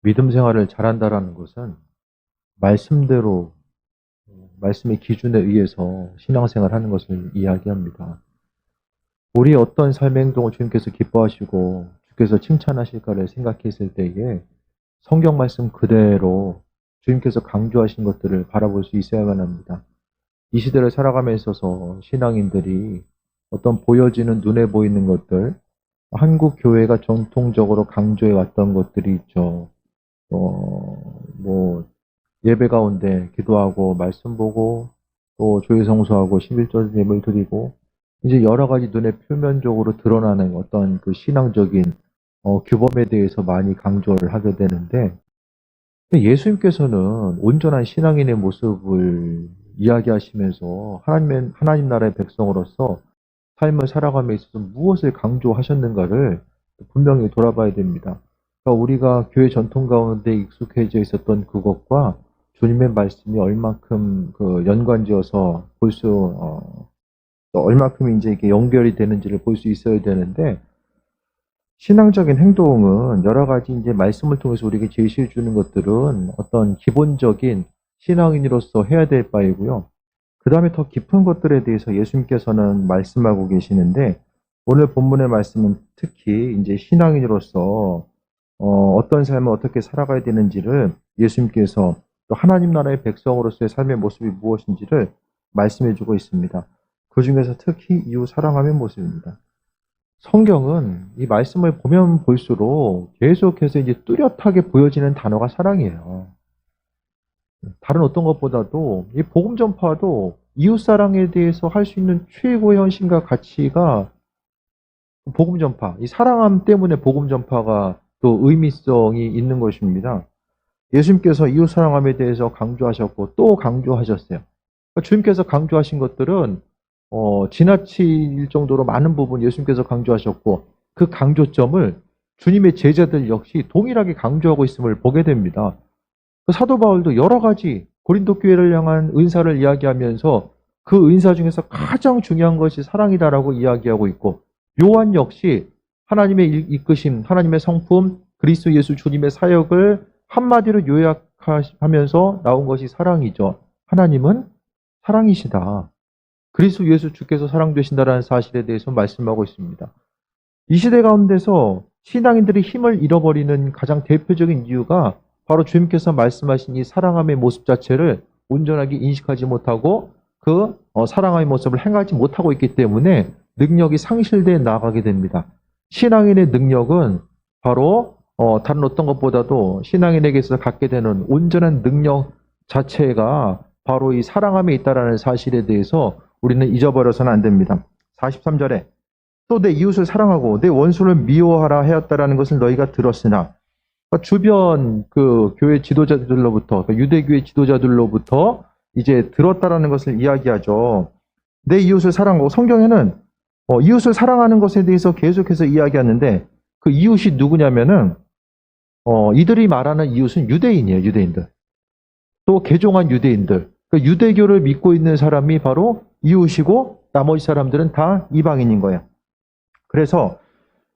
믿음 생활을 잘한다라는 것은 말씀대로, 말씀의 기준에 의해서 신앙생활하는 것을 이야기합니다. 우리 어떤 삶의 행동을 주님께서 기뻐하시고 주께서 칭찬하실까를 생각했을 때에 성경 말씀 그대로 주님께서 강조하신 것들을 바라볼 수 있어야만 합니다. 이 시대를 살아감에 있어서 신앙인들이 어떤 보여지는 눈에 보이는 것들, 한국 교회가 전통적으로 강조해 왔던 것들이 있죠. 뭐 예배 가운데 기도하고 말씀 보고 또 교회 성수하고 11조 예물 드리고 이제 여러 가지 눈에 표면적으로 드러나는 어떤 그 신앙적인 규범에 대해서 많이 강조를 하게 되는데 예수님께서는 온전한 신앙인의 모습을 이야기하시면서 하나님 나라의 백성으로서 삶을 살아감에 있어서 무엇을 강조하셨는가를 분명히 돌아봐야 됩니다. 그러니까 우리가 교회 전통 가운데 익숙해져 있었던 그것과 주님의 말씀이 얼마큼 그 연관지어서 얼마큼 이제 이게 연결이 되는지를 볼 수 있어야 되는데, 신앙적인 행동은 여러 가지 이제 말씀을 통해서 우리에게 제시해 주는 것들은 어떤 기본적인 신앙인으로서 해야 될 바이고요. 그 다음에 더 깊은 것들에 대해서 예수님께서는 말씀하고 계시는데, 오늘 본문의 말씀은 특히 이제 신앙인으로서 어떤 삶을 어떻게 살아가야 되는지를 예수님께서 또 하나님 나라의 백성으로서의 삶의 모습이 무엇인지를 말씀해 주고 있습니다. 그 중에서 특히 이웃 사랑함의 모습입니다. 성경은 이 말씀을 보면 볼수록 계속해서 이제 뚜렷하게 보여지는 단어가 사랑이에요. 다른 어떤 것보다도 이 복음 전파도 이웃 사랑에 대해서 할 수 있는 최고의 헌신과 가치가 복음 전파, 이 사랑함 때문에 복음 전파가 또 의미성이 있는 것입니다. 예수님께서 이웃 사랑함에 대해서 강조하셨고 또 강조하셨어요. 그러니까 주님께서 강조하신 것들은 지나칠 정도로 많은 부분 예수님께서 강조하셨고 그 강조점을 주님의 제자들 역시 동일하게 강조하고 있음을 보게 됩니다. 사도 바울도 여러 가지 고린도 교회를 향한 은사를 이야기하면서 그 은사 중에서 가장 중요한 것이 사랑이다라고 이야기하고 있고, 요한 역시 하나님의 이끄심, 하나님의 성품, 그리스도 예수 주님의 사역을 한마디로 요약하면서 나온 것이 사랑이죠. 하나님은 사랑이시다. 그리스도 예수 주께서 사랑되신다라는 사실에 대해서 말씀하고 있습니다. 이 시대 가운데서 신앙인들이 힘을 잃어버리는 가장 대표적인 이유가 바로 주님께서 말씀하신 이 사랑함의 모습 자체를 온전하게 인식하지 못하고 그 사랑함의 모습을 행하지 못하고 있기 때문에 능력이 상실되어 나가게 됩니다. 신앙인의 능력은 바로 다른 어떤 것보다도 신앙인에게서 갖게 되는 온전한 능력 자체가 바로 이 사랑함에 있다는 사실에 대해서 우리는 잊어버려서는 안 됩니다. 43절에 또 내 이웃을 사랑하고 내 원수를 미워하라 하였다라는 것을 너희가 들었으나, 주변 그 교회 지도자들로부터, 유대교회 지도자들로부터 이제 들었다라는 것을 이야기하죠. 내 이웃을 사랑하고, 성경에는 이웃을 사랑하는 것에 대해서 계속해서 이야기하는데 그 이웃이 누구냐면은 이들이 말하는 이웃은 유대인이에요. 유대인들. 또 개종한 유대인들. 그 유대교를 믿고 있는 사람이 바로 이웃이고 나머지 사람들은 다 이방인인 거예요. 그래서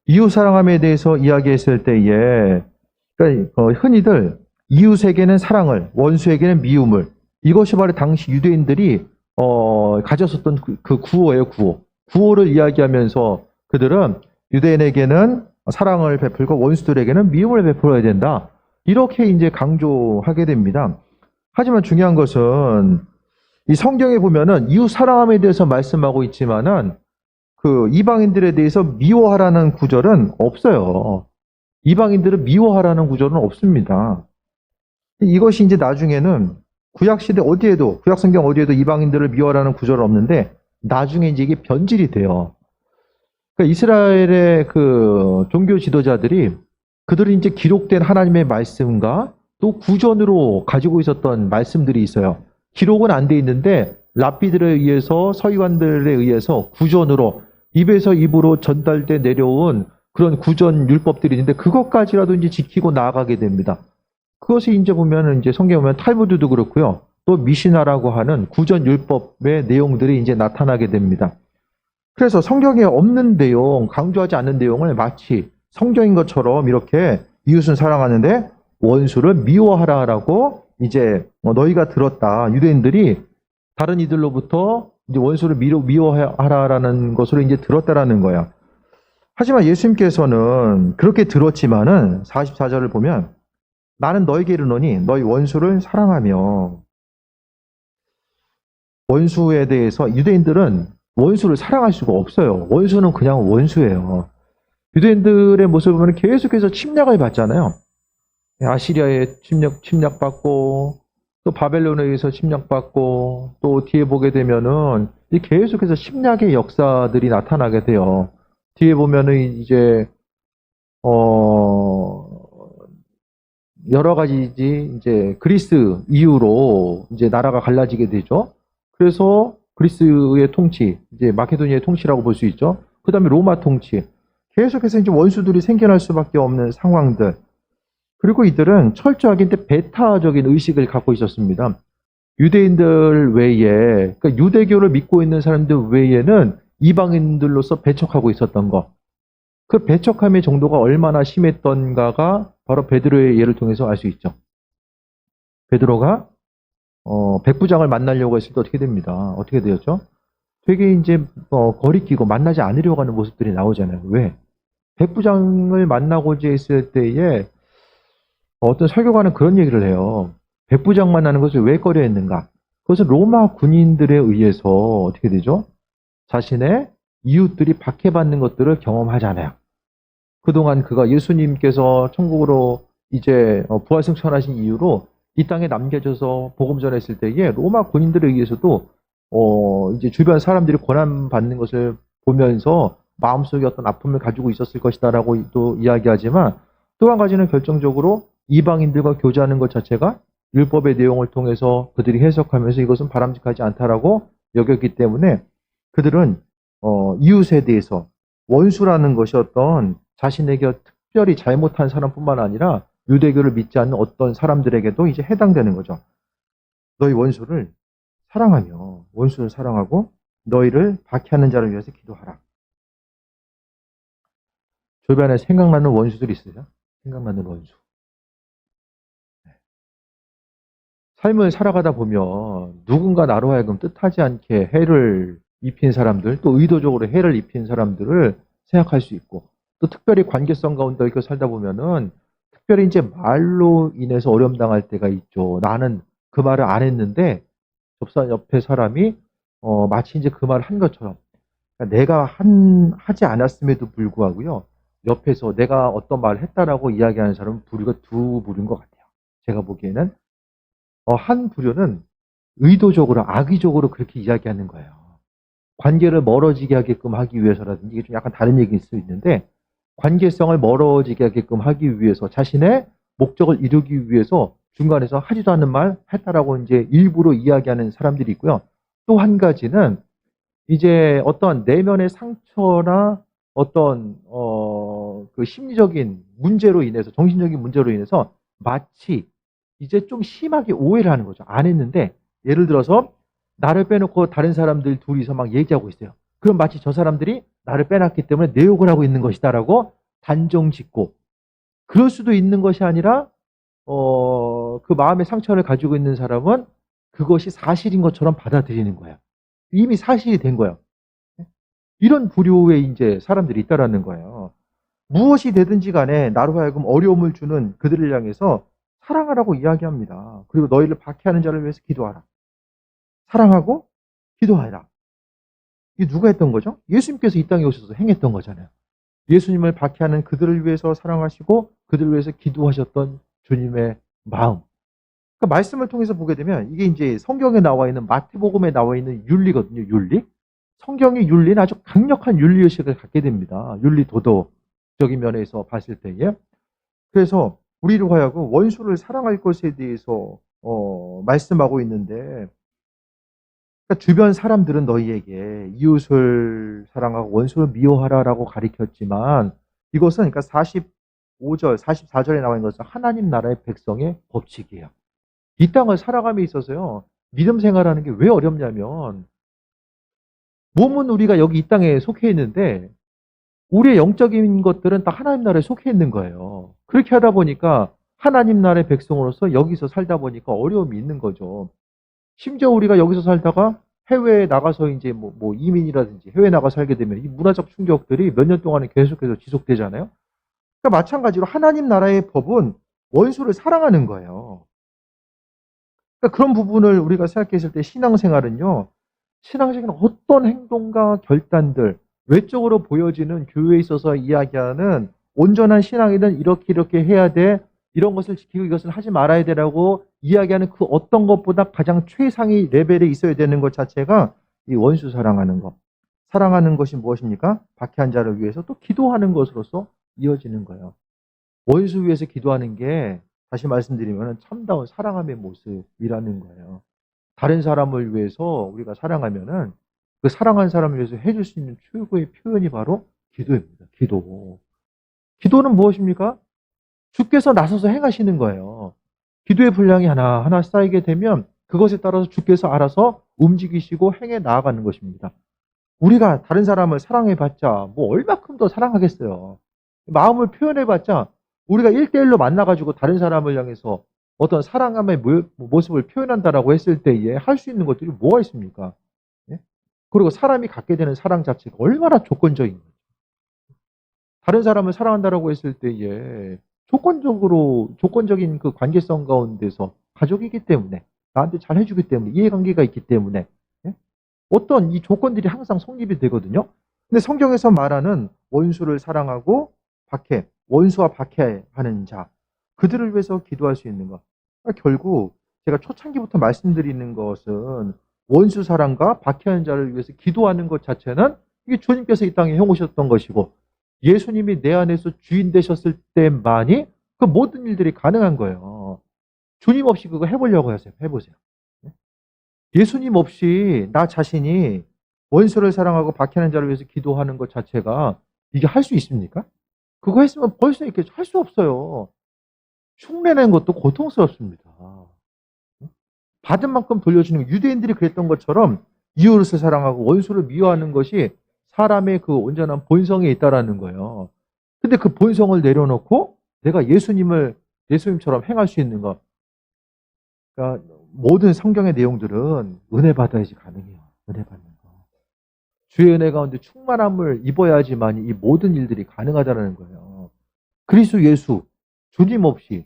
이웃 사랑함에 대해서 이야기했을 때에 그러니까 흔히들 이웃에게는 사랑을, 원수에게는 미움을, 이것이 바로 당시 유대인들이 가졌었던 그 구호예요. 구호를 이야기하면서 그들은 유대인에게는 사랑을 베풀고 원수들에게는 미움을 베풀어야 된다. 이렇게 이제 강조하게 됩니다. 하지만 중요한 것은 이 성경에 보면은 이웃 사랑함에 대해서 말씀하고 있지만은 그 이방인들에 대해서 미워하라는 구절은 없어요. 이방인들을 미워하라는 구절은 없습니다. 이것이 이제 나중에는 구약시대 어디에도, 구약성경 어디에도 이방인들을 미워하라는 구절은 없는데 나중에 이제 이게 변질이 돼요. 그러니까 이스라엘의 그 종교 지도자들이 그들이 이제 기록된 하나님의 말씀과 또 구전으로 가지고 있었던 말씀들이 있어요. 기록은 안 돼 있는데 랍비들에 의해서, 서기관들에 의해서 구전으로 입에서 입으로 전달돼 내려온 그런 구전 율법들이 있는데 그것까지라도 이제 지키고 나아가게 됩니다. 그것이 이제 보면은 이제 성경에 보면 탈무드도 그렇고요. 또 미시나라고 하는 구전 율법의 내용들이 이제 나타나게 됩니다. 그래서 성경에 없는 내용, 강조하지 않는 내용을 마치 성경인 것처럼 이렇게 이웃은 사랑하는데 원수를 미워하라라고 이제 너희가 들었다. 유대인들이 다른 이들로부터 이제 원수를 미워하라라는 것으로 이제 들었다라는 거야. 하지만 예수님께서는 그렇게 들었지만은 44절을 보면 나는 너에게 이르노니 너희 원수를 사랑하며, 원수에 대해서 유대인들은 원수를 사랑할 수가 없어요. 원수는 그냥 원수예요. 유대인들의 모습을 보면 계속해서 침략을 받잖아요. 아시리아에 침략받고 또 바벨론에 의해서 침략받고 또 뒤에 보게 되면은 계속해서 침략의 역사들이 나타나게 돼요. 뒤에 보면은 이제 여러 가지 이제 그리스 이후로 이제 나라가 갈라지게 되죠. 그래서 그리스의 통치, 이제 마케도니아의 통치라고 볼 수 있죠. 그 다음에 로마 통치. 계속해서 이제 원수들이 생겨날 수밖에 없는 상황들. 그리고 이들은 철저하게 배타적인 의식을 갖고 있었습니다. 유대인들 외에, 그러니까 유대교를 믿고 있는 사람들 외에는 이방인들로서 배척하고 있었던 것. 그 배척함의 정도가 얼마나 심했던가가 바로 베드로의 예를 통해서 알 수 있죠. 베드로가 백부장을 만나려고 했을 때 어떻게 됩니다. 어떻게 되었죠? 되게 이제 거리끼고 만나지 않으려고 하는 모습들이 나오잖아요. 왜? 백부장을 만나고자 했을 때에 어떤 설교가는 그런 얘기를 해요. 백부장 만나는 것을 왜 꺼려 했는가? 그것은 로마 군인들에 의해서 어떻게 되죠? 자신의 이웃들이 박해받는 것들을 경험하잖아요. 그동안 그가 예수님께서 천국으로 이제 부활승천하신 이후로 이 땅에 남겨져서 복음 전했을 때에 로마 군인들에 의해서도 이제 주변 사람들이 고난받는 것을 보면서 마음속에 어떤 아픔을 가지고 있었을 것이다라고 또 이야기하지만, 또 한 가지는 결정적으로 이방인들과 교제하는 것 자체가 율법의 내용을 통해서 그들이 해석하면서 이것은 바람직하지 않다라고 여겼기 때문에 그들은 이웃에 대해서 원수라는 것이 어떤 자신에게 특별히 잘못한 사람뿐만 아니라 유대교를 믿지 않는 어떤 사람들에게도 이제 해당되는 거죠. 너희 원수를 사랑하며, 원수를 사랑하고 너희를 박해하는 자를 위해서 기도하라. 주변에 생각나는 원수들 있으세요? 생각나는 원수. 삶을 살아가다 보면 누군가 나로 하여금 뜻하지 않게 해를 입힌 사람들, 또 의도적으로 해를 입힌 사람들을 생각할 수 있고, 또 특별히 관계성 가운데 이렇게 살다 보면은 특별히 이제 말로 인해서 어려움 당할 때가 있죠. 나는 그 말을 안 했는데 접사 옆에 사람이 마치 이제 그 말을 한 것처럼, 그러니까 내가 하지 않았음에도 불구하고요, 옆에서 내가 어떤 말을 했다라고 이야기하는 사람은 부류가 두 부류인 것 같아요. 제가 보기에는 한 부류는 의도적으로 악의적으로 그렇게 이야기하는 거예요. 관계를 멀어지게 하게끔 하기 위해서라든지, 이게 좀 약간 다른 얘기일 수 있는데, 관계성을 멀어지게 하게끔 하기 위해서, 자신의 목적을 이루기 위해서 중간에서 하지도 않는 말 했다라고 이제 일부러 이야기하는 사람들이 있고요. 또 한 가지는 이제 어떤 내면의 상처나 어떤 그 심리적인 문제로 인해서, 정신적인 문제로 인해서 마치 이제 좀 심하게 오해를 하는 거죠. 안 했는데, 예를 들어서 나를 빼놓고 다른 사람들 둘이서 막 얘기하고 있어요. 그럼 마치 저 사람들이 나를 빼놨기 때문에 내 욕을 하고 있는 것이다라고 단정 짓고, 그럴 수도 있는 것이 아니라 그 마음의 상처를 가지고 있는 사람은 그것이 사실인 것처럼 받아들이는 거예요. 이미 사실이 된 거예요. 이런 부류의 이제 사람들이 있다라는 거예요. 무엇이 되든지 간에 나로 하여금 어려움을 주는 그들을 향해서 사랑하라고 이야기합니다. 그리고 너희를 박해하는 자를 위해서 기도하라. 사랑하고 기도하라. 이게 누가 했던 거죠? 예수님께서 이 땅에 오셔서 행했던 거잖아요. 예수님을 박해하는 그들을 위해서 사랑하시고 그들을 위해서 기도하셨던 주님의 마음. 그러니까 말씀을 통해서 보게 되면 이게 이제 성경에 나와 있는, 마태복음에 나와 있는 윤리거든요. 윤리. 성경의 윤리는 아주 강력한 윤리의식을 갖게 됩니다. 윤리 도덕적인 면에서 봤을 때에. 그래서 우리로 하여금 원수를 사랑할 것에 대해서 말씀하고 있는데, 그러니까 주변 사람들은 너희에게 이웃을 사랑하고 원수를 미워하라라고 가리켰지만, 이것은 그러니까 45절, 44절에 나와 있는 것은 하나님 나라의 백성의 법칙이에요. 이 땅을 살아감에 있어서요, 믿음 생활하는 게 왜 어렵냐면, 몸은 우리가 여기 이 땅에 속해 있는데 우리의 영적인 것들은 다 하나님 나라에 속해 있는 거예요. 그렇게 하다 보니까 하나님 나라의 백성으로서 여기서 살다 보니까 어려움이 있는 거죠. 심지어 우리가 여기서 살다가 해외에 나가서 이제 뭐 이민이라든지 해외에 나가 살게 되면 이 문화적 충격들이 몇 년 동안에 계속해서 지속되잖아요. 그러니까 마찬가지로 하나님 나라의 법은 원수를 사랑하는 거예요. 그러니까 그런 부분을 우리가 생각했을 때 신앙생활은요, 신앙적인 어떤 행동과 결단들, 외적으로 보여지는 교회에 있어서 이야기하는 온전한 신앙이든 이렇게 해야 돼, 이런 것을 지키고 이것을 하지 말아야 되라고 이야기하는 그 어떤 것보다 가장 최상위 레벨에 있어야 되는 것 자체가 이 원수 사랑하는 것. 사랑하는 것이 무엇입니까? 박해한 자를 위해서 또 기도하는 것으로서 이어지는 거예요. 원수 위해서 기도하는 게 다시 말씀드리면 참다운 사랑함의 모습이라는 거예요. 다른 사람을 위해서 우리가 사랑하면은 그 사랑하는 사람을 위해서 해줄 수 있는 최고의 표현이 바로 기도입니다. 기도. 기도는 무엇입니까? 주께서 나서서 행하시는 거예요. 기도의 분량이 하나하나 쌓이게 되면 그것에 따라서 주께서 알아서 움직이시고 행해 나아가는 것입니다. 우리가 다른 사람을 사랑해봤자 뭐 얼마큼 더 사랑하겠어요. 마음을 표현해봤자 우리가 1대1로 만나가지고 다른 사람을 향해서 어떤 사랑함의 모습을 표현한다라고 했을 때에 할 수 있는 것들이 뭐가 있습니까? 예? 그리고 사람이 갖게 되는 사랑 자체가 얼마나 조건적인 거죠. 다른 사람을 사랑한다라고 했을 때에 조건적인 그 관계성 가운데서 가족이기 때문에 나한테 잘 해주기 때문에 이해관계가 있기 때문에 예? 어떤 이 조건들이 항상 성립이 되거든요. 근데 성경에서 말하는 원수를 사랑하고 원수와 박해하는 자, 그들을 위해서 기도할 수 있는 것. 그러니까 결국 제가 초창기부터 말씀드리는 것은 원수 사랑과 박해하는 자를 위해서 기도하는 것 자체는 이게 주님께서 이 땅에 해오셨던 것이고 예수님이 내 안에서 주인 되셨을 때만이 그 모든 일들이 가능한 거예요. 주님 없이 그거 해보려고 하세요. 해보세요. 예수님 없이 나 자신이 원수를 사랑하고 박해하는 자를 위해서 기도하는 것 자체가 이게 할 수 있습니까? 그거 했으면 벌써 이렇게 할 수 없어요. 흉내내는 것도 고통스럽습니다. 받은 만큼 돌려주는 유대인들이 그랬던 것처럼 이웃을 사랑하고 원수를 미워하는 것이 사람의 그 온전한 본성에 있다라는 거예요. 근데 그 본성을 내려놓고 내가 예수님처럼 행할 수 있는 것. 그러니까 모든 성경의 내용들은 은혜 받아야지 가능해요. 은혜 받는 거. 주의 은혜 가운데 충만함을 입어야지만 이 모든 일들이 가능하다는 거예요. 그리스도 예수, 주님 없이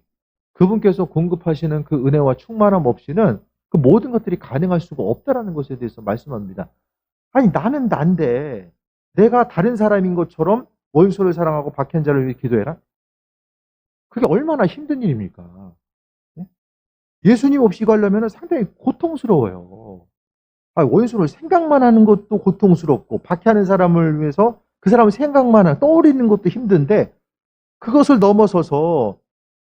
그분께서 공급하시는 그 은혜와 충만함 없이는 그 모든 것들이 가능할 수가 없다라는 것에 대해서 말씀합니다. 아니 나는 난데 내가 다른 사람인 것처럼 원수를 사랑하고 박해한 자를 위해 기도해라? 그게 얼마나 힘든 일입니까? 예? 예수님 없이 가려면 상당히 고통스러워요. 원수를 생각만 하는 것도 고통스럽고 박해하는 사람을 위해서 그 사람을 떠올리는 것도 힘든데 그것을 넘어서서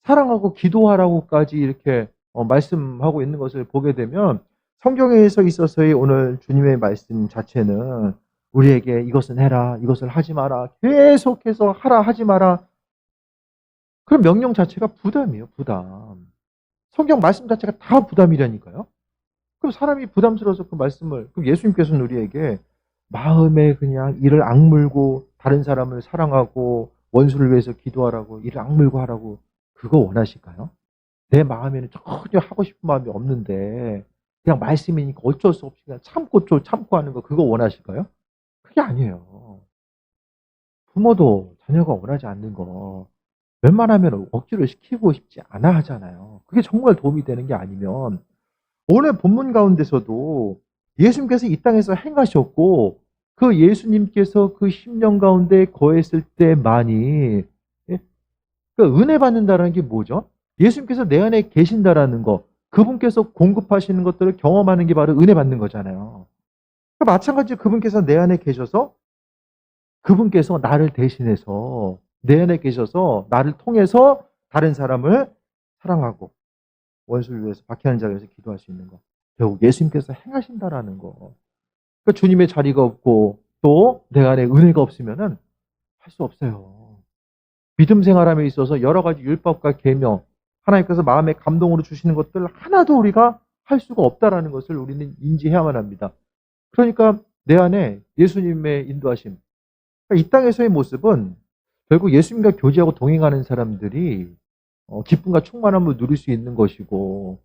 사랑하고 기도하라고까지 이렇게 말씀하고 있는 것을 보게 되면 성경에서 있어서의 오늘 주님의 말씀 자체는 우리에게 이것은 해라, 이것을 하지 마라, 계속해서 하라, 하지 마라. 그런 명령 자체가 부담이에요, 부담. 성경 말씀 자체가 다 부담이라니까요. 그럼 사람이 부담스러워서 그 말씀을, 그럼 예수님께서는 우리에게 마음에 그냥 이를 악물고 다른 사람을 사랑하고 원수를 위해서 기도하라고 이를 악물고 하라고 그거 원하실까요? 내 마음에는 전혀 하고 싶은 마음이 없는데 그냥 말씀이니까 어쩔 수 없이 그냥 참고 하는 거 그거 원하실까요? 그게 아니에요. 부모도 자녀가 원하지 않는 거 웬만하면 억지로 시키고 싶지 않아 하잖아요. 그게 정말 도움이 되는 게 아니면 오늘 본문 가운데서도 예수님께서 이 땅에서 행하셨고 그 예수님께서 그 10년 가운데 거했을 때만이 예? 그 은혜 받는다는 게 뭐죠? 예수님께서 내 안에 계신다라는 거, 그분께서 공급하시는 것들을 경험하는 게 바로 은혜 받는 거잖아요. 그러니까 마찬가지로 그분께서 내 안에 계셔서 그분께서 나를 대신해서 내 안에 계셔서 나를 통해서 다른 사람을 사랑하고 원수를 위해서 박해하는 자를 위해서 기도할 수 있는 거. 결국 예수님께서 행하신다라는 거. 그러니까 주님의 자리가 없고 또 내 안에 은혜가 없으면은 할 수 없어요. 믿음 생활함에 있어서 여러 가지 율법과 계명, 하나님께서 마음의 감동으로 주시는 것들 하나도 우리가 할 수가 없다라는 것을 우리는 인지해야만 합니다. 그러니까 내 안에 예수님의 인도하심, 그러니까 이 땅에서의 모습은 결국 예수님과 교제하고 동행하는 사람들이 기쁨과 충만함을 누릴 수 있는 것이고,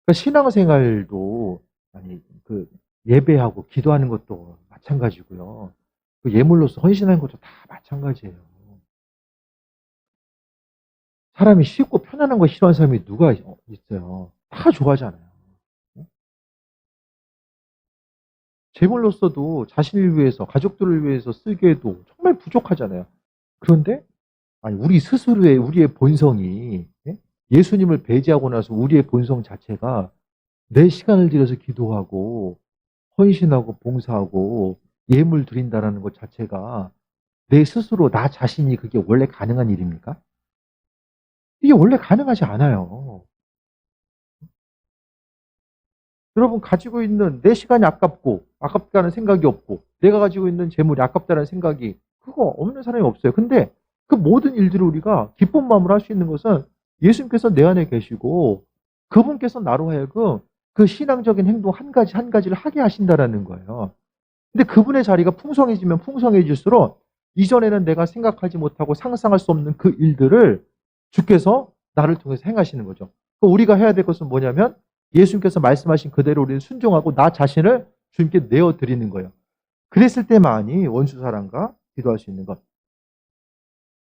그러니까 신앙생활도 아니 그 예배하고 기도하는 것도 마찬가지고요. 그 예물로서 헌신하는 것도 다 마찬가지예요. 사람이 쉽고 편안한 거 싫어하는 사람이 누가 있어요? 다 좋아하잖아요. 제물로서도 자신을 위해서, 가족들을 위해서 쓰기에도 정말 부족하잖아요. 그런데 아니 우리 스스로의 우리의 본성이 예수님을 배제하고 나서 우리의 본성 자체가 내 시간을 들여서 기도하고 헌신하고 봉사하고 예물 드린다라는 것 자체가 내 스스로 나 자신이 그게 원래 가능한 일입니까? 이게 원래 가능하지 않아요. 여러분 가지고 있는 내 시간이 아깝고 아깝다는 생각이 없고 내가 가지고 있는 재물이 아깝다는 생각이 그거 없는 사람이 없어요. 근데 그 모든 일들을 우리가 기쁜 마음으로 할 수 있는 것은 예수님께서 내 안에 계시고 그분께서 나로 하여금 그 신앙적인 행동 한 가지 한 가지를 하게 하신다라는 거예요. 근데 그분의 자리가 풍성해지면 풍성해질수록 이전에는 내가 생각하지 못하고 상상할 수 없는 그 일들을 주께서 나를 통해서 행하시는 거죠. 우리가 해야 될 것은 뭐냐면 예수님께서 말씀하신 그대로 우리는 순종하고 나 자신을 주님께 내어드리는 거예요. 그랬을 때만이 원수 사랑과 기도할 수 있는 것.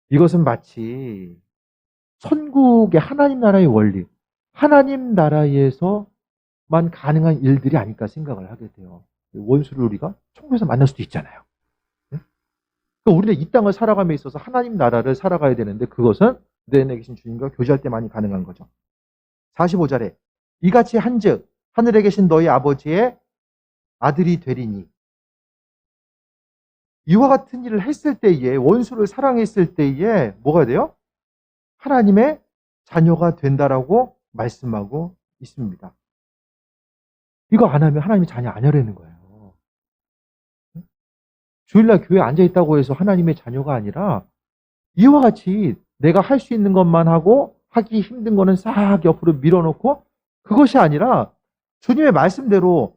이것은 마치 천국의 하나님 나라의 원리, 하나님 나라에서만 가능한 일들이 아닐까 생각을 하게 돼요. 원수를 우리가 천국에서 만날 수도 있잖아요. 그러니까 우리는 이 땅을 살아감에 있어서 하나님 나라를 살아가야 되는데 그것은 내 안에 계신 주님과 교제할 때만이 가능한 거죠. 45절에 이같이 한즉 하늘에 계신 너희 아버지의 아들이 되리니 이와 같은 일을 했을 때에 원수를 사랑했을 때에 뭐가 돼요? 하나님의 자녀가 된다라고 말씀하고 있습니다. 이거 안 하면 하나님의 자녀 아니라는 거예요. 주일날 교회에 앉아있다고 해서 하나님의 자녀가 아니라 이와 같이 내가 할 수 있는 것만 하고 하기 힘든 거는 싹 옆으로 밀어놓고 그것이 아니라 주님의 말씀대로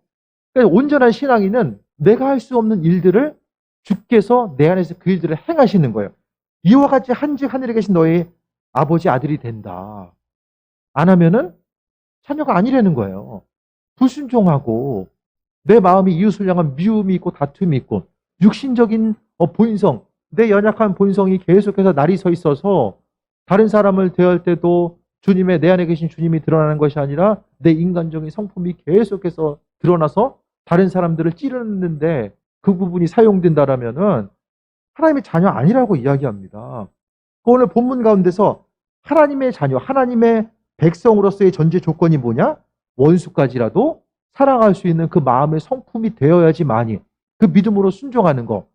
그러니까 온전한 신앙인은 내가 할 수 없는 일들을 주께서 내 안에서 그 일들을 행하시는 거예요. 이와 같이 한즉 하늘에 계신 너희 아버지 아들이 된다. 안 하면은 자녀가 아니라는 거예요. 불순종하고 내 마음이 이웃을 향한 미움이 있고 다툼이 있고 육신적인 본성, 내 연약한 본성이 계속해서 날이 서 있어서 다른 사람을 대할 때도 주님의 내 안에 계신 주님이 드러나는 것이 아니라 내 인간적인 성품이 계속해서 드러나서 다른 사람들을 찌르는데 그 부분이 사용된다라면은 하나님의 자녀 아니라고 이야기합니다. 오늘 본문 가운데서 하나님의 자녀, 하나님의 백성으로서의 전제 조건이 뭐냐? 원수까지라도 사랑할 수 있는 그 마음의 성품이 되어야지만이 그 믿음으로 순종하는 거.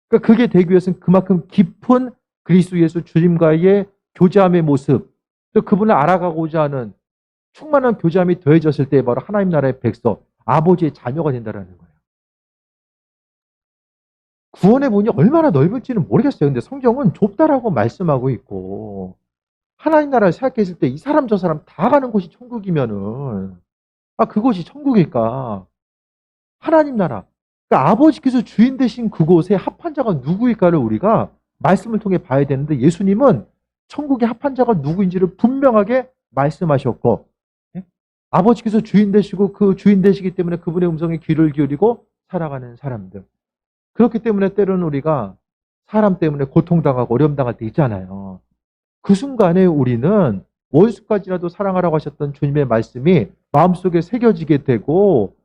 그러니까 그게 되기 위해서는 그만큼 깊은 그리스도 예수 주님과의 교제함의 모습, 또 그분을 알아가고자 하는 충만한 교제함이 더해졌을 때 바로 하나님 나라의 백성, 아버지의 자녀가 된다는 거예요. 구원의 문이 얼마나 넓을지는 모르겠어요. 근데 성경은 좁다라고 말씀하고 있고 하나님 나라를 생각했을 때 이 사람 저 사람 다 가는 곳이 천국이면은 그곳이 천국일까? 하나님 나라. 그러니까 아버지께서 주인 되신 그곳에 합한 자가 누구일까를 우리가 말씀을 통해 봐야 되는데 예수님은 천국의 합한 자가 누구인지를 분명하게 말씀하셨고 아버지께서 주인 되시고 그 주인 되시기 때문에 그분의 음성에 귀를 기울이고 살아가는 사람들. 그렇기 때문에 때로는 우리가 사람 때문에 고통당하고 어려움당할 때 있잖아요. 그 순간에 우리는 원수까지라도 사랑하라고 하셨던 주님의 말씀이 마음속에 새겨지게 되고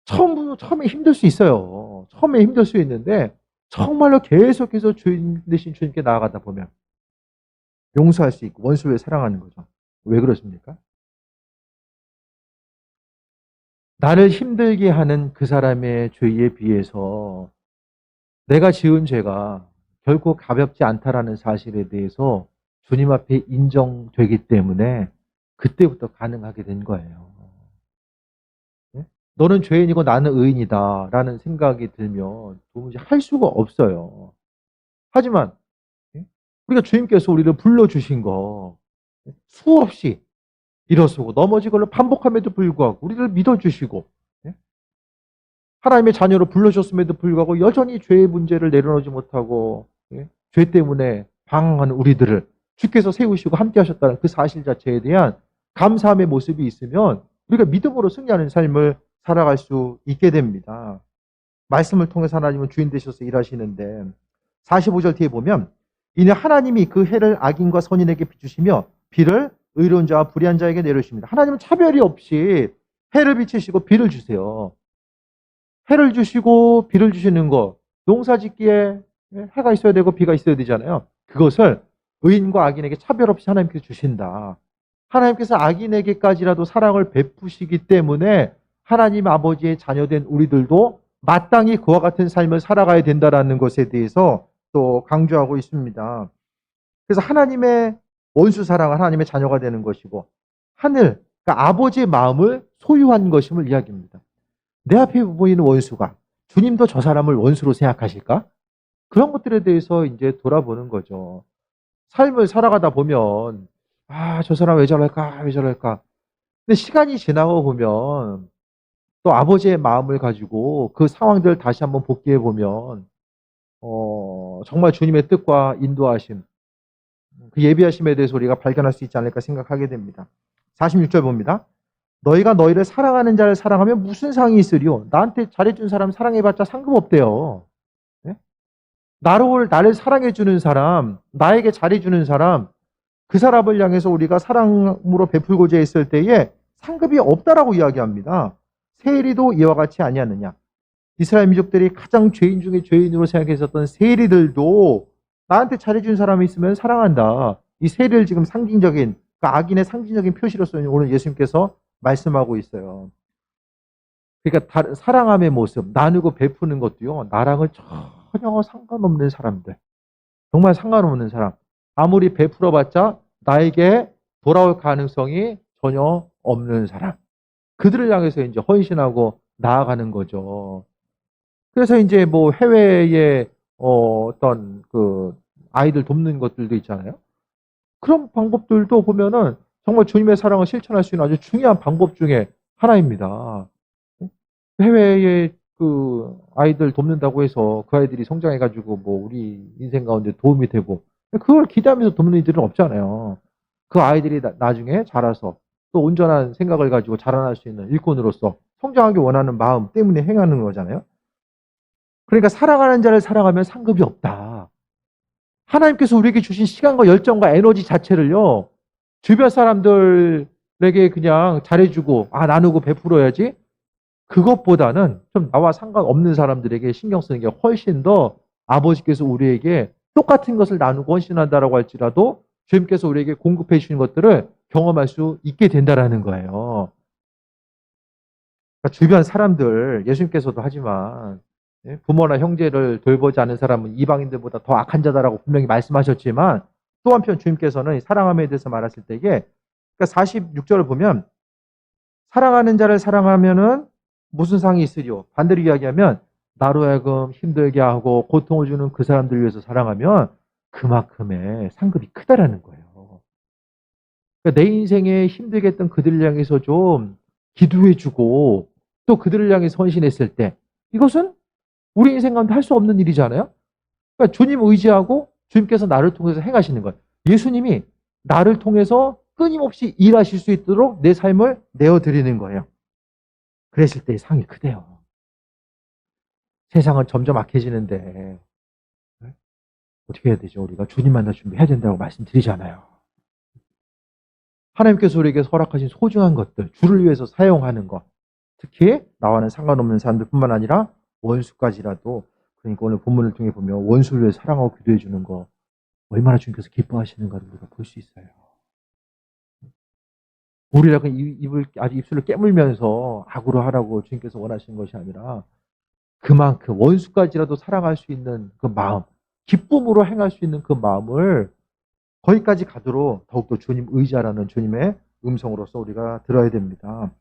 처음에 힘들 수 있어요. 처음에 힘들 수 있는데 정말로 계속해서 주인 되신 주님께 나아가다 보면 용서할 수 있고 원수를 사랑하는 거죠. 왜 그렇습니까? 나를 힘들게 하는 그 사람의 죄에 비해서 내가 지은 죄가 결코 가볍지 않다라는 사실에 대해서 주님 앞에 인정되기 때문에 그때부터 가능하게 된 거예요. 너는 죄인이고 나는 의인이다 라는 생각이 들면 도무지 할 수가 없어요. 하지만 우리가 주님께서 우리를 불러주신 거 수없이 일어서고 넘어지고 반복함에도 불구하고 우리를 믿어주시고 하나님의 자녀로 불러주셨음에도 불구하고 여전히 죄의 문제를 내려놓지 못하고 죄 때문에 방황하는 우리들을 주께서 세우시고 함께 하셨다는 그 사실 자체에 대한 감사함의 모습이 있으면 우리가 믿음으로 승리하는 삶을 살아갈 수 있게 됩니다. 말씀을 통해서 하나님은 주인 되셔서 일하시는데 45절 뒤에 보면 이는 하나님이 그 해를 악인과 선인에게 비추시며 비를 의로운 자와 불의한 자에게 내려주십니다. 하나님은 차별이 없이 해를 비치시고 비를 주세요. 해를 주시고 비를 주시는 거, 농사 짓기에 해가 있어야 되고 비가 있어야 되잖아요. 그것을 의인과 악인에게 차별 없이 하나님께서 주신다. 하나님께서 악인에게까지라도 사랑을 베푸시기 때문에 하나님 아버지의 자녀된 우리들도 마땅히 그와 같은 삶을 살아가야 된다는 것에 대해서 또 강조하고 있습니다. 그래서 하나님의 원수 사랑은 하나님의 자녀가 되는 것이고 하늘, 그러니까 아버지의 마음을 소유한 것임을 이야기합니다. 내 앞에 보이는 원수가 주님도 저 사람을 원수로 생각하실까? 그런 것들에 대해서 이제 돌아보는 거죠. 삶을 살아가다 보면 저 사람 왜 저럴까? 왜 저럴까? 근데 시간이 지나고 보면 또 아버지의 마음을 가지고 그 상황들을 다시 한번 복기해 보면 정말 주님의 뜻과 인도하심, 그 예비하심에 대해서 우리가 발견할 수 있지 않을까 생각하게 됩니다. 46절 봅니다. 너희가 너희를 사랑하는 자를 사랑하면 무슨 상이 있으리요? 나한테 잘해준 사람 사랑해봤자 상관없대요. 네? 나를 사랑해주는 사람, 나에게 잘해주는 사람, 그 사람을 향해서 우리가 사랑으로 베풀고자 했을 때에 상급이 없다라고 이야기합니다. 세리도 이와 같이 아니하느냐. 이스라엘 민족들이 가장 죄인 중에 죄인으로 생각했었던 세리들도 나한테 잘해준 사람이 있으면 사랑한다. 이 세리를 지금 상징적인, 그러니까 악인의 상징적인 표시로서 오늘 예수님께서 말씀하고 있어요. 그러니까 사랑함의 모습, 나누고 베푸는 것도요, 나랑은 전혀 상관없는 사람들. 정말 상관없는 사람. 아무리 베풀어봤자 나에게 돌아올 가능성이 전혀 없는 사람. 그들을 향해서 이제 헌신하고 나아가는 거죠. 그래서 이제 뭐 해외에 어떤 그 아이들 돕는 것들도 있잖아요. 그런 방법들도 보면은 정말 주님의 사랑을 실천할 수 있는 아주 중요한 방법 중에 하나입니다. 해외에 그 아이들 돕는다고 해서 그 아이들이 성장해가지고 뭐 우리 인생 가운데 도움이 되고 그걸 기대하면서 돕는 이들은 없잖아요. 그 아이들이 나중에 자라서 또 온전한 생각을 가지고 자라날 수 있는 일꾼으로서 성장하기 원하는 마음 때문에 행하는 거잖아요. 그러니까 사랑하는 자를 사랑하면 상급이 없다. 하나님께서 우리에게 주신 시간과 열정과 에너지 자체를요, 주변 사람들에게 그냥 잘해주고, 나누고 베풀어야지. 그것보다는 좀 나와 상관없는 사람들에게 신경 쓰는 게 훨씬 더 아버지께서 우리에게 똑같은 것을 나누고 헌신한다라고 할지라도 주님께서 우리에게 공급해 주신 것들을 경험할 수 있게 된다라는 거예요. 그러니까 주변 사람들, 예수님께서도 하지만 부모나 형제를 돌보지 않는 사람은 이방인들보다 더 악한 자다라고 분명히 말씀하셨지만 또 한편 주님께서는 사랑함에 대해서 말하실 때에 그러니까 46절을 보면 사랑하는 자를 사랑하면은 무슨 상이 있으리요? 반대로 이야기하면 나로 하여금 힘들게 하고 고통을 주는 그 사람들을 위해서 사랑하면 그만큼의 상급이 크다라는 거예요. 그러니까 내 인생에 힘들게 했던 그들을 향해서 좀 기도해주고 또 그들을 향해서 헌신했을 때 이것은 우리 인생 가운데 할 수 없는 일이잖아요. 그러니까 주님 의지하고 주님께서 나를 통해서 행하시는 것. 예수님이 나를 통해서 끊임없이 일하실 수 있도록 내 삶을 내어드리는 거예요. 그랬을 때 상이 크대요. 세상은 점점 악해지는데 어떻게 해야 되죠? 우리가 주님 만날 준비해야 된다고 말씀드리잖아요. 하나님께서 우리에게 허락하신 소중한 것들, 주를 위해서 사용하는 것, 특히 나와는 상관없는 사람들뿐만 아니라 원수까지라도 그러니까 오늘 본문을 통해 보면 원수를 위해 사랑하고 기도해 주는 거 얼마나 주님께서 기뻐하시는가를 우리가 볼 수 있어요. 우리라고 아주 입술을 깨물면서 악으로 하라고 주님께서 원하시는 것이 아니라 그만큼 원수까지라도 사랑할 수 있는 그 마음, 기쁨으로 행할 수 있는 그 마음을 거기까지 가도록 더욱더 주님 의지하라는 주님의 음성으로서 우리가 들어야 됩니다.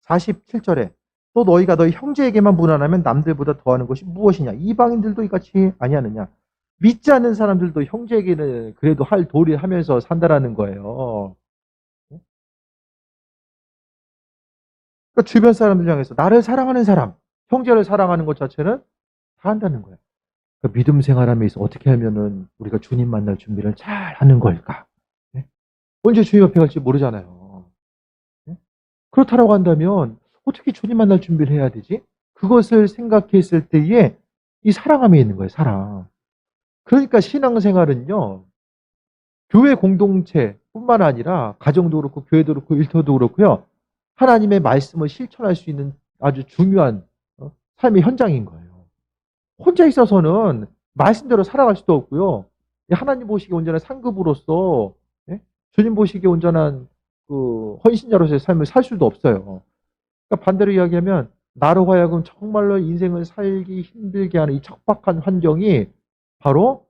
47절에 또 너희가 너희 형제에게만 무난하면 남들보다 더하는 것이 무엇이냐? 이방인들도 이같이 아니하느냐? 믿지 않는 사람들도 형제에게는 그래도 할 도리 하면서 산다라는 거예요. 그러니까 주변 사람들 향해서 나를 사랑하는 사람, 형제를 사랑하는 것 자체는 다 한다는 거예요. 그러니까 믿음 생활하면서 어떻게 하면은 우리가 주님 만날 준비를 잘 하는 걸까? 네? 언제 주님 앞에 갈지 모르잖아요. 네? 그렇다라고 한다면 어떻게 주님 만날 준비를 해야 되지? 그것을 생각했을 때에 이 사랑함에 있는 거예요, 사랑. 그러니까 신앙생활은요, 교회 공동체뿐만 아니라 가정도 그렇고 교회도 그렇고 일터도 그렇고요. 하나님의 말씀을 실천할 수 있는 아주 중요한 삶의 현장인 거예요. 혼자 있어서는 말씀대로 살아갈 수도 없고요. 하나님 보시기에 온전한 상급으로서 예? 주님 보시기에 온전한 그 헌신자로서의 삶을 살 수도 없어요. 그러니까 반대로 이야기하면 나로 하여금 정말로 인생을 살기 힘들게 하는 이 척박한 환경이 바로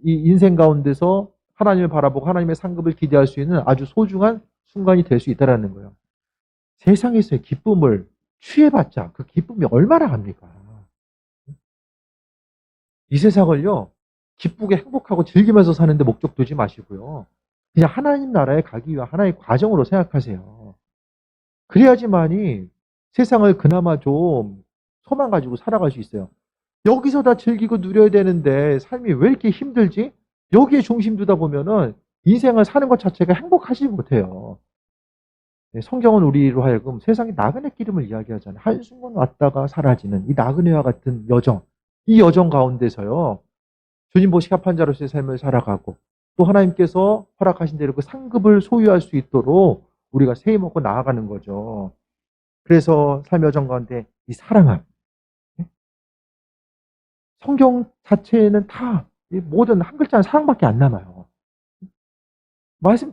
이 인생 가운데서 하나님을 바라보고 하나님의 상급을 기대할 수 있는 아주 소중한 순간이 될 수 있다는 거예요. 세상에서의 기쁨을 취해봤자 그 기쁨이 얼마나 갑니까? 이 세상을요, 기쁘게 행복하고 즐기면서 사는데 목적 두지 마시고요. 그냥 하나님 나라에 가기 위한 하나의 과정으로 생각하세요. 그래야지만이 세상을 그나마 좀 소망 가지고 살아갈 수 있어요. 여기서 다 즐기고 누려야 되는데 삶이 왜 이렇게 힘들지? 여기에 중심 두다 보면은 인생을 사는 것 자체가 행복하지 못해요. 네, 성경은 우리로 하여금 세상의 나그네 기름을 이야기하잖아요. 한순간 왔다가 사라지는 이 나그네와 같은 여정. 이 여정 가운데서요. 주님 보시 합한 자로서의 삶을 살아가고 또 하나님께서 허락하신 대로 그 상급을 소유할 수 있도록 우리가 세임 먹고 나아가는 거죠. 그래서 삶의 여정 가운데 이 사랑함. 성경 자체에는 다 모든 한 글자는 사랑밖에 안 남아요. 말씀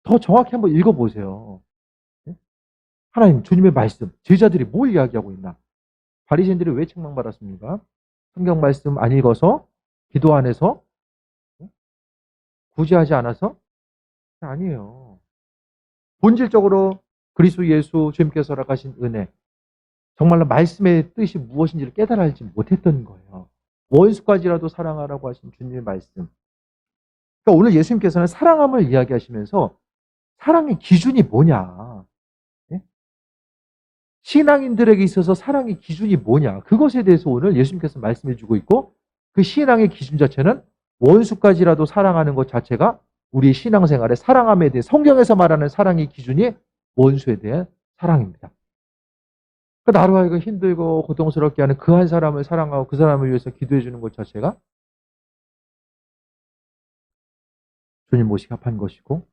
더 정확히 한번 읽어보세요. 하나님, 주님의 말씀, 제자들이 뭘 이야기하고 있나? 바리새인들이 왜 책망받았습니까? 성경 말씀 안 읽어서, 기도 안 해서, 구제하지 않아서? 아니에요. 본질적으로 그리스도 예수 주님께서 허락하신 은혜, 정말로 말씀의 뜻이 무엇인지를 깨달아 알지 못했던 거예요. 원수까지라도 사랑하라고 하신 주님의 말씀. 그러니까 오늘 예수님께서는 사랑함을 이야기하시면서 사랑의 기준이 뭐냐? 예? 신앙인들에게 있어서 사랑의 기준이 뭐냐? 그것에 대해서 오늘 예수님께서 말씀해 주고 있고 그 신앙의 기준 자체는 원수까지라도 사랑하는 것 자체가 우리 신앙생활의 사랑함에 대해 성경에서 말하는 사랑의 기준이 원수에 대한 사랑입니다. 그러니까 나로 하여금 힘들고 고통스럽게 하는 그 한 사람을 사랑하고 그 사람을 위해서 기도해 주는 것 자체가 주님 모시기 합한 것이고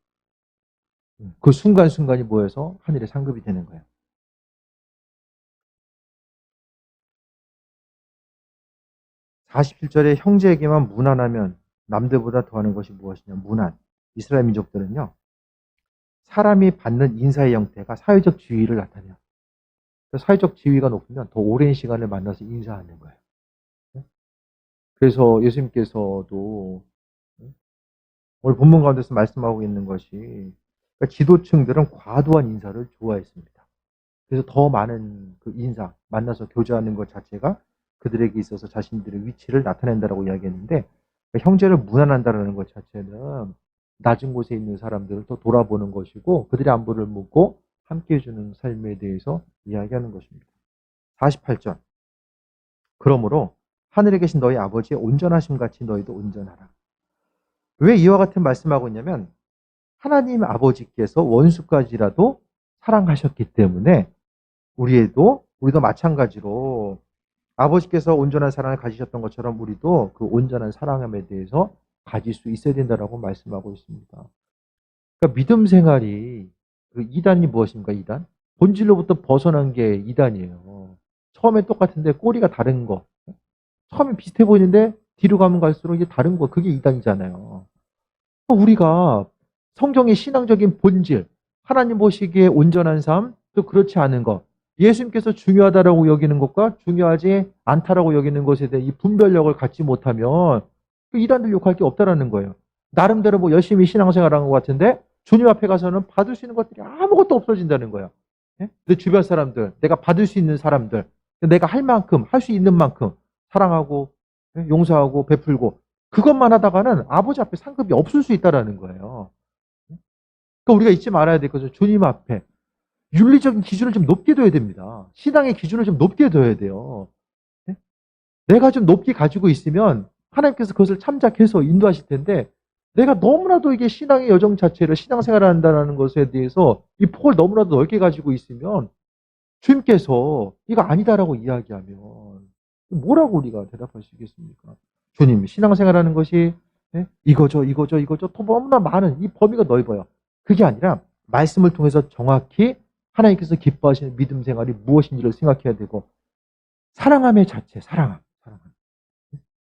그 순간순간이 모여서 하늘의 상급이 되는 거예요. 47절에 형제에게만 무난하면 남들보다 더하는 것이 무엇이냐? 무난. 이스라엘 민족들은요. 사람이 받는 인사의 형태가 사회적 지위를 나타내요. 사회적 지위가 높으면 더 오랜 시간을 만나서 인사하는 거예요. 그래서 예수님께서도 오늘 본문 가운데서 말씀하고 있는 것이 그러니까 지도층들은 과도한 인사를 좋아했습니다. 그래서 더 많은 그 인사, 만나서 교제하는 것 자체가 그들에게 있어서 자신들의 위치를 나타낸다라고 이야기했는데 그러니까 형제를 무난한다라는 것 자체는 낮은 곳에 있는 사람들을 또 돌아보는 것이고 그들의 안부를 묻고 함께 해주는 삶에 대해서 이야기하는 것입니다. 48절. 그러므로 하늘에 계신 너희 아버지의 온전하심 같이 너희도 온전하라. 왜 이와 같은 말씀하고 있냐면 하나님 아버지께서 원수까지라도 사랑하셨기 때문에 우리도 마찬가지로 아버지께서 온전한 사랑을 가지셨던 것처럼 우리도 그 온전한 사랑함에 대해서 가질 수 있어야 된다라고 말씀하고 있습니다. 그러니까 믿음 생활이 그 이단이 무엇입니까? 이단? 본질로부터 벗어난 게 이단이에요. 처음에 똑같은데 꼬리가 다른 거. 처음에 비슷해 보이는데 뒤로 가면 갈수록 이게 다른 거. 그게 이단이잖아요. 우리가 성경의 신앙적인 본질, 하나님 보시기에 온전한 삶, 또 그렇지 않은 것, 예수님께서 중요하다라고 여기는 것과 중요하지 않다라고 여기는 것에 대해 이 분별력을 갖지 못하면 그 이단들 욕할 게 없다라는 거예요. 나름대로 뭐 열심히 신앙생활한 것 같은데 주님 앞에 가서는 받을 수 있는 것들이 아무것도 없어진다는 거예요. 내 주변 사람들, 내가 받을 수 있는 사람들, 내가 할 만큼, 할 수 있는 만큼 사랑하고 용서하고 베풀고 그것만 하다가는 아버지 앞에 상급이 없을 수 있다라는 거예요. 그러니까 우리가 잊지 말아야 될 것은 주님 앞에 윤리적인 기준을 좀 높게 둬야 됩니다. 신앙의 기준을 좀 높게 둬야 돼요. 내가 좀 높게 가지고 있으면 하나님께서 그것을 참작해서 인도하실 텐데 내가 너무나도 이게 신앙의 여정 자체를 신앙생활을 한다는 것에 대해서 이 폭을 너무나도 넓게 가지고 있으면 주님께서 이거 아니다라고 이야기하면 뭐라고 우리가 대답할 수 있겠습니까? 주님, 신앙생활하는 것이 이거죠. 또 너무나 많은 이 범위가 넓어요. 그게 아니라 말씀을 통해서 정확히 하나님께서 기뻐하시는 믿음 생활이 무엇인지를 생각해야 되고 사랑함의 자체, 사랑함.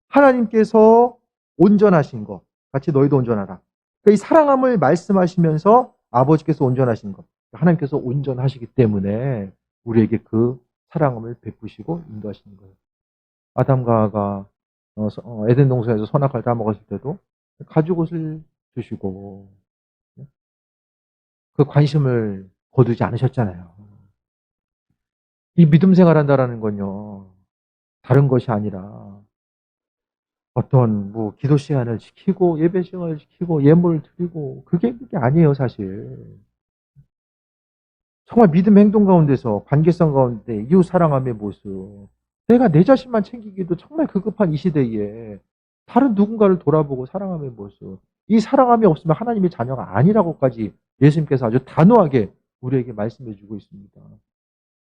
하나님께서 온전하신 것, 같이 너희도 온전하라. 그러니까 이 사랑함을 말씀하시면서 아버지께서 온전하신 것, 하나님께서 온전하시기 때문에 우리에게 그 사랑함을 베푸시고 인도하시는 거예요. 아담과 하가 에덴 동산에서 선악과를 다 먹었을 때도 가죽옷을 주시고 그 관심을 거두지 않으셨잖아요. 이 믿음 생활한다라는 건요, 다른 것이 아니라 어떤 뭐 기도 시간을 지키고 예배 시간을 지키고 예물을 드리고 그게 아니에요, 사실. 정말 믿음 행동 가운데서 관계성 가운데 이웃 사랑함의 모습. 내가 내 자신만 챙기기도 정말 급급한 이 시대에 다른 누군가를 돌아보고 사랑함의 모습. 이 사랑함이 없으면 하나님의 자녀가 아니라고까지 예수님께서 아주 단호하게 우리에게 말씀해 주고 있습니다.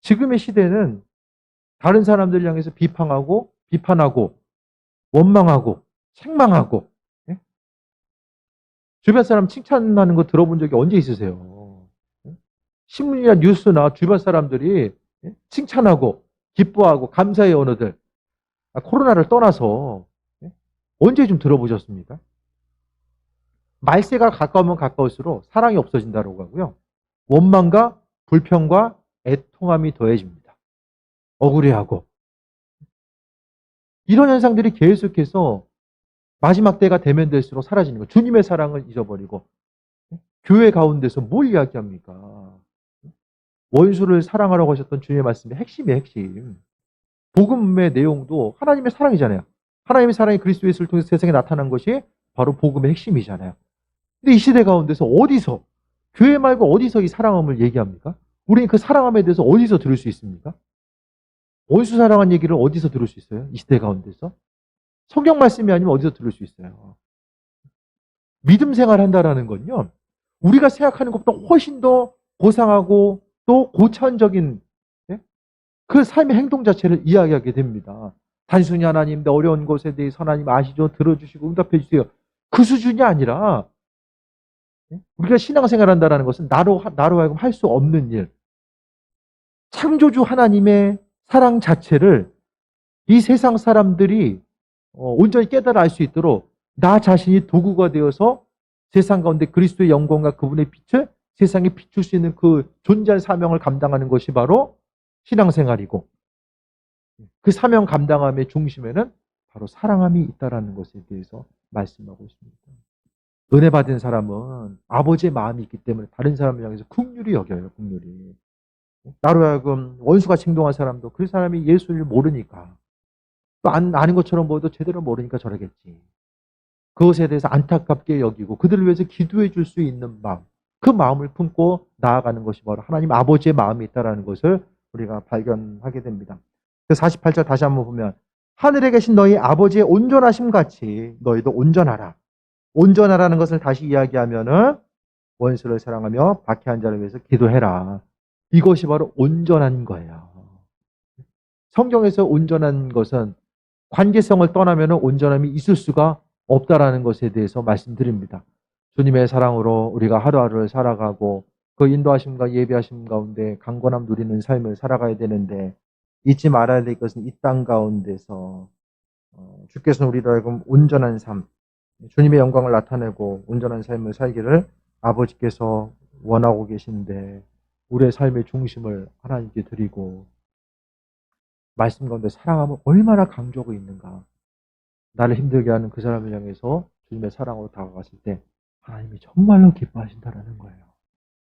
지금의 시대는 다른 사람들 향해서 비판하고 비판하고 원망하고 책망하고 예? 주변 사람 칭찬하는 거 들어본 적이 언제 있으세요? 예? 신문이나 뉴스나 주변 사람들이 예? 칭찬하고 기뻐하고 감사의 언어들 코로나를 떠나서 예? 언제 좀 들어보셨습니까? 말세가 가까우면 가까울수록 사랑이 없어진다고 하고요. 원망과 불평과 애통함이 더해집니다. 억울해하고 이런 현상들이 계속해서 마지막 때가 되면 될수록 사라지는 거예요. 주님의 사랑을 잊어버리고 교회 가운데서 뭘 이야기합니까? 원수를 사랑하라고 하셨던 주님의 말씀의 핵심이에요, 핵심. 복음의 내용도 하나님의 사랑이잖아요. 하나님의 사랑이 그리스도 예수를 통해서 세상에 나타난 것이 바로 복음의 핵심이잖아요. 근데 이 시대 가운데서 어디서 교회 말고 어디서 이 사랑함을 얘기합니까? 우리는 그 사랑함에 대해서 어디서 들을 수 있습니까? 원수 사랑한 얘기를 어디서 들을 수 있어요? 이 시대 가운데서? 성경 말씀이 아니면 어디서 들을 수 있어요? 믿음 생활한다라는 건요. 우리가 생각하는 것보다 훨씬 더 고상하고 또 고차원적인 예? 그 삶의 행동 자체를 이야기하게 됩니다. 단순히 하나님, 내 어려운 것에 대해서 하나님 아시죠? 들어주시고 응답해 주세요. 그 수준이 아니라 우리가 신앙생활한다는 것은 나로 하여금 할 수 없는 일. 창조주 하나님의 사랑 자체를 이 세상 사람들이 온전히 깨달아 알 수 있도록 나 자신이 도구가 되어서 세상 가운데 그리스도의 영광과 그분의 빛을 세상에 비출 수 있는 그 존재할 사명을 감당하는 것이 바로 신앙생활이고 그 사명 감당함의 중심에는 바로 사랑함이 있다라는 것에 대해서 말씀하고 있습니다. 은혜 받은 사람은 아버지의 마음이 있기 때문에 다른 사람을 향해서 긍휼히 여겨요. 긍휼히. 나로 하여금 원수같이 행동한 사람도 그 사람이 예수를 모르니까 또 아는 것처럼 보여도 제대로 모르니까 저러겠지. 그것에 대해서 안타깝게 여기고 그들을 위해서 기도해 줄 수 있는 마음, 그 마음을 품고 나아가는 것이 바로 하나님 아버지의 마음이 있다는 것을 우리가 발견하게 됩니다. 48절 다시 한번 보면 하늘에 계신 너희 아버지의 온전하심 같이 너희도 온전하라. 온전하라는 것을 다시 이야기하면은 원수를 사랑하며 박해한 자를 위해서 기도해라. 이것이 바로 온전한 거예요. 성경에서 온전한 것은 관계성을 떠나면 온전함이 있을 수가 없다라는 것에 대해서 말씀드립니다. 주님의 사랑으로 우리가 하루하루를 살아가고 그 인도하심과 예비하심 가운데 강건함 누리는 삶을 살아가야 되는데 잊지 말아야 될 것은 이 땅 가운데서 주께서는 우리로 하여금 온전한 삶, 주님의 영광을 나타내고 온전한 삶을 살기를 아버지께서 원하고 계신데 우리의 삶의 중심을 하나님께 드리고 말씀 가운데 사랑함을 얼마나 강조하고 있는가. 나를 힘들게 하는 그 사람을 향해서 주님의 사랑으로 다가갔을 때 하나님이 정말로 기뻐하신다는 거예요.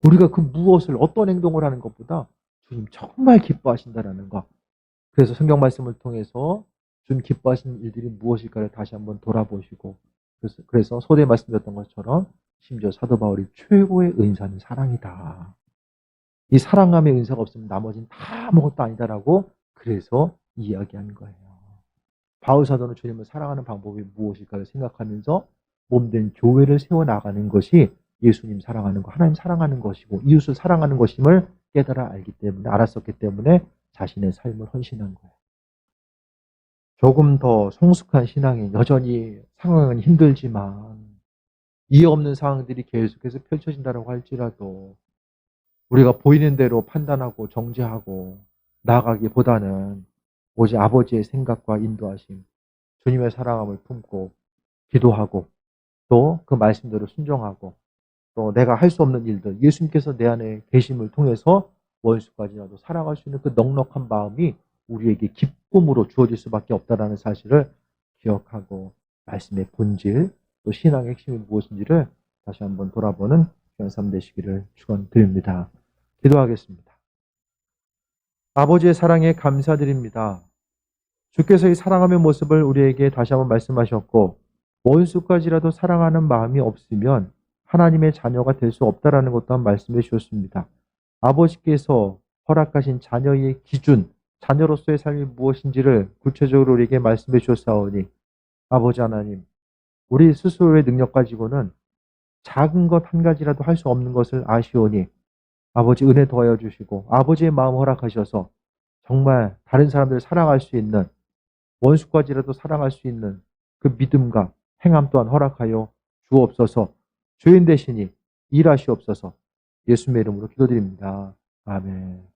우리가 그 무엇을 어떤 행동을 하는 것보다 주님 정말 기뻐하신다는 것. 그래서 성경 말씀을 통해서 주님 기뻐하시는 일들이 무엇일까를 다시 한번 돌아보시고 그래서 소대에 말씀드렸던 것처럼 심지어 사도 바울이 최고의 은사는 사랑이다. 이 사랑함의 은사가 없으면 나머지는 다 아무것도 아니다라고 그래서 이야기한 거예요. 바울 사도는 주님을 사랑하는 방법이 무엇일까를 생각하면서 몸된 교회를 세워나가는 것이 예수님 사랑하는 것, 하나님 사랑하는 것이고 이웃을 사랑하는 것임을 깨달아 알았었기 때문에 자신의 삶을 헌신한 거예요. 조금 더 성숙한 신앙이 여전히 상황은 힘들지만 이해 없는 상황들이 계속해서 펼쳐진다고 할지라도 우리가 보이는 대로 판단하고 정죄하고 나아가기보다는 오직 아버지의 생각과 인도하심, 주님의 사랑함을 품고 기도하고 또 그 말씀대로 순종하고 또 내가 할 수 없는 일들, 예수님께서 내 안에 계심을 통해서 원수까지라도 사랑할 수 있는 그 넉넉한 마음이 우리에게 기쁨으로 주어질 수밖에 없다는 사실을 기억하고 말씀의 본질, 또 신앙의 핵심이 무엇인지를 다시 한번 돌아보는 귀한 삶 되시기를 축원드립니다. 기도하겠습니다. 아버지의 사랑에 감사드립니다. 주께서 이 사랑함의 모습을 우리에게 다시 한번 말씀하셨고 원수까지라도 사랑하는 마음이 없으면 하나님의 자녀가 될 수 없다라는 것도 한 말씀해 주셨습니다. 아버지께서 허락하신 자녀의 기준, 자녀로서의 삶이 무엇인지를 구체적으로 우리에게 말씀해 주셨사오니 아버지 하나님, 우리 스스로의 능력 가지고는 작은 것 한 가지라도 할 수 없는 것을 아시오니 아버지 은혜 더하여 주시고 아버지의 마음 허락하셔서 정말 다른 사람들을 사랑할 수 있는 원수까지라도 사랑할 수 있는 그 믿음과 행함 또한 허락하여 주옵소서. 주인 되시니 일하시옵소서. 예수님의 이름으로 기도드립니다. 아멘.